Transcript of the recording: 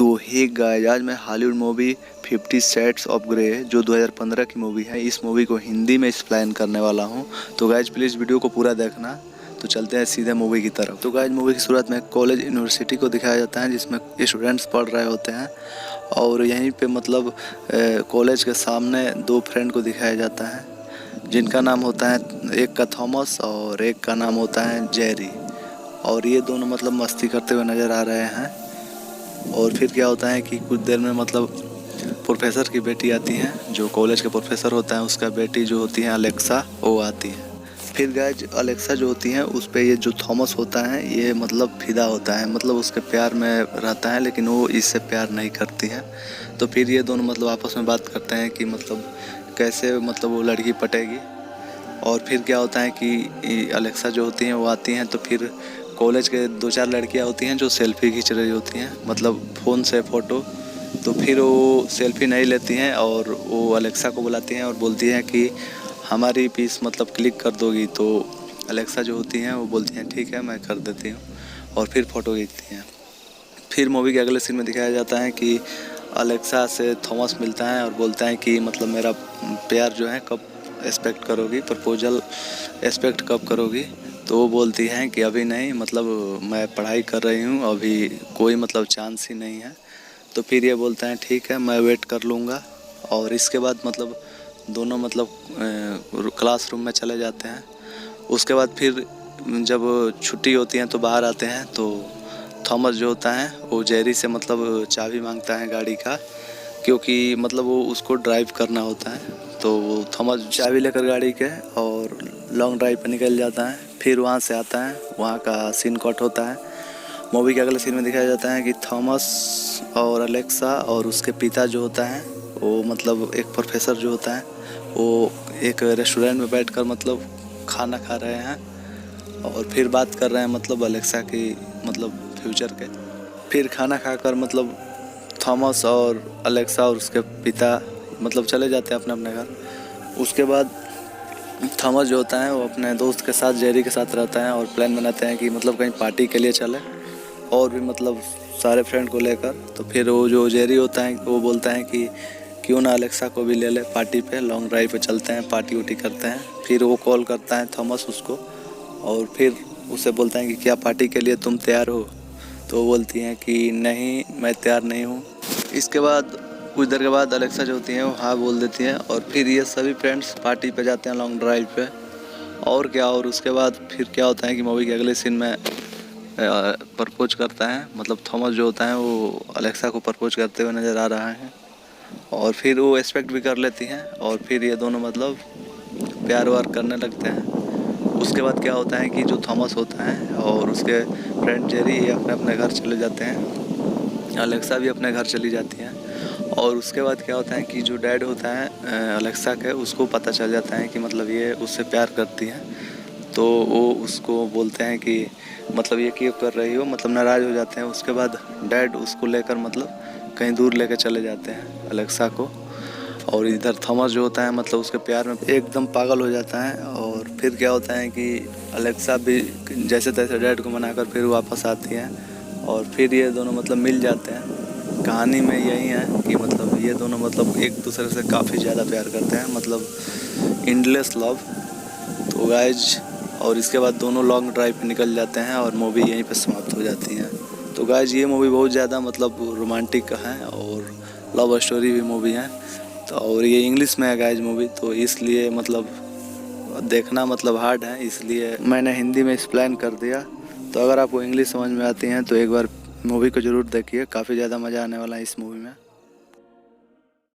तो hey guys, आज मैं Hollywood movie 50 shades of grey जो 2015 की मूवी है, इस मूवी को हिंदी में एक्सप्लेन करने वाला हूं। तो गाइस प्लीज़ वीडियो को पूरा देखना। तो चलते हैं सीधे मूवी की तरफ। तो गाइस मूवी की शुरुआत में कॉलेज यूनिवर्सिटी को दिखाया जाता है जिसमें स्टूडेंट्स पढ़ रहे होते हैं और यहीं पे मतलब कॉलेज के सामने दो फ्रेंड को दिखाया जाता है जिनका नाम होता है, एक का थॉमस और एक का नाम होता है जेरी। और ये दोनों मतलब मस्ती करते हुए नज़र आ रहे हैं। और फिर क्या होता है कि कुछ देर में मतलब प्रोफेसर की बेटी आती है, जो कॉलेज के प्रोफेसर होता है उसका बेटी जो होती है अलेक्सा, वो आती है। फिर गाइस अलेक्सा जो होती है उस पे ये जो थॉमस होता है ये मतलब फिदा होता है, मतलब उसके प्यार में रहता है, लेकिन वो इससे प्यार नहीं करती है। तो फिर ये दोनों मतलब आपस में बात करते हैं कि मतलब कैसे मतलब वो लड़की पटेगी। और फिर क्या होता है कि अलेक्सा जो होती हैं वो आती हैं, तो फिर कॉलेज के दो चार लड़कियां होती हैं जो सेल्फी खींच रही होती हैं, मतलब फ़ोन से फ़ोटो। तो फिर वो सेल्फी नहीं लेती हैं और वो अलेक्सा को बुलाती हैं और बोलती हैं कि हमारी पीस मतलब क्लिक कर दोगी। तो अलेक्सा जो होती हैं वो बोलती हैं ठीक है मैं कर देती हूँ, और फिर फ़ोटो खींचती हैं। फिर मूवी के अगले सीन में दिखाया जाता है कि अलेक्सा से थॉमस मिलता है और बोलता है कि मतलब मेरा प्यार जो है कब एक्सपेक्ट करोगी, प्रपोजल एक्सपेक्ट कब करोगी। तो वो बोलती हैं कि अभी नहीं, मतलब मैं पढ़ाई कर रही हूँ, अभी कोई मतलब चांस ही नहीं है। तो फिर ये बोलते हैं ठीक है मैं वेट कर लूँगा। और इसके बाद मतलब दोनों मतलब क्लासरूम में चले जाते हैं। उसके बाद फिर जब छुट्टी होती है तो बाहर आते हैं, तो थॉमस जो होता है वो जेरी से मतलब चाबी मांगता है गाड़ी का, क्योंकि मतलब वो उसको ड्राइव करना होता है। तो वो थॉमस चाबी लेकर गाड़ी के और लॉन्ग ड्राइव पर निकल जाता है। फिर वहाँ से आता है, वहाँ का सीन कट होता है। मूवी के अगले सीन में दिखाया जाता है कि थॉमस और अलेक्सा और उसके पिता जो होता है वो मतलब एक प्रोफेसर जो होता है वो एक रेस्टोरेंट में बैठकर मतलब खाना खा रहे हैं और फिर बात कर रहे हैं मतलब अलेक्सा की मतलब फ्यूचर के। फिर खाना खाकर मतलब थॉमस और अलेक्सा और उसके पिता मतलब चले जाते हैं अपने अपने घर। उसके बाद थॉमस जो होता है वो अपने दोस्त के साथ जेरी के साथ रहता है और प्लान बनाते हैं कि मतलब कहीं पार्टी के लिए चले, और भी मतलब सारे फ्रेंड को लेकर। तो फिर वो जो जेरी होता है वो बोलता है कि क्यों ना अलेक्सा को भी ले ले पार्टी पे, लॉन्ग ड्राइव पे चलते हैं, पार्टी उटी करते हैं। फिर वो कॉल करता है थॉमस उसको और फिर उससे बोलता है कि क्या पार्टी के लिए तुम तैयार हो। तो वो बोलती हैं कि नहीं मैं तैयार नहीं हूँ। इसके बाद कुछ देर के बाद अलेक्सा जो होती हैं वो हाँ बोल देती हैं और फिर ये सभी फ्रेंड्स पार्टी पे जाते हैं लॉन्ग ड्राइव पे। और क्या, और उसके बाद फिर क्या होता है कि मूवी के अगले सीन में प्रपोज करता है, मतलब थॉमस जो होता है वो अलेक्सा को प्रपोज करते हुए नज़र आ रहा है और फिर वो एक्सपेक्ट भी कर लेती हैं और फिर ये दोनों मतलब प्यार वार करने लगते हैं। उसके बाद क्या होता है कि जो थॉमस होता है और उसके फ्रेंड जेरी ये अपने अपने घर चले जाते हैं, अलेक्सा भी अपने घर चली जाती है। और उसके बाद क्या होता है कि जो डैड होता है अलेक्सा के, उसको पता चल जाता है कि मतलब ये उससे प्यार करती है। तो वो उसको बोलते हैं कि मतलब ये क्यों कर रही हो, मतलब नाराज़ हो जाते हैं। उसके बाद डैड उसको लेकर मतलब कहीं दूर लेकर चले जाते हैं अलेक्सा को। और इधर थॉमस जो होता है मतलब उसके प्यार में एकदम पागल हो जाता है। और फिर क्या होता है कि अलेक्सा भी जैसे तैसे डैड को मनाकर फिर वापस आती है और फिर ये दोनों मतलब मिल जाते हैं। कहानी में यही है कि मतलब ये दोनों मतलब एक दूसरे से काफ़ी ज़्यादा प्यार करते हैं, मतलब एंडलेस लव। तो गाइज और इसके बाद दोनों लॉन्ग ड्राइव पे निकल जाते हैं और मूवी यहीं पे समाप्त हो जाती है। तो गाइज ये मूवी बहुत ज़्यादा मतलब रोमांटिक है और लव स्टोरी भी मूवी है। तो और ये इंग्लिश में है गाइज मूवी, तो इसलिए मतलब देखना मतलब हार्ड है, इसलिए मैंने हिंदी में एक्सप्लेन कर दिया। तो अगर आपको इंग्लिश समझ में आती है तो एक बार मूवी को ज़रूर देखिए, काफ़ी ज़्यादा मज़ा आने वाला है इस मूवी में।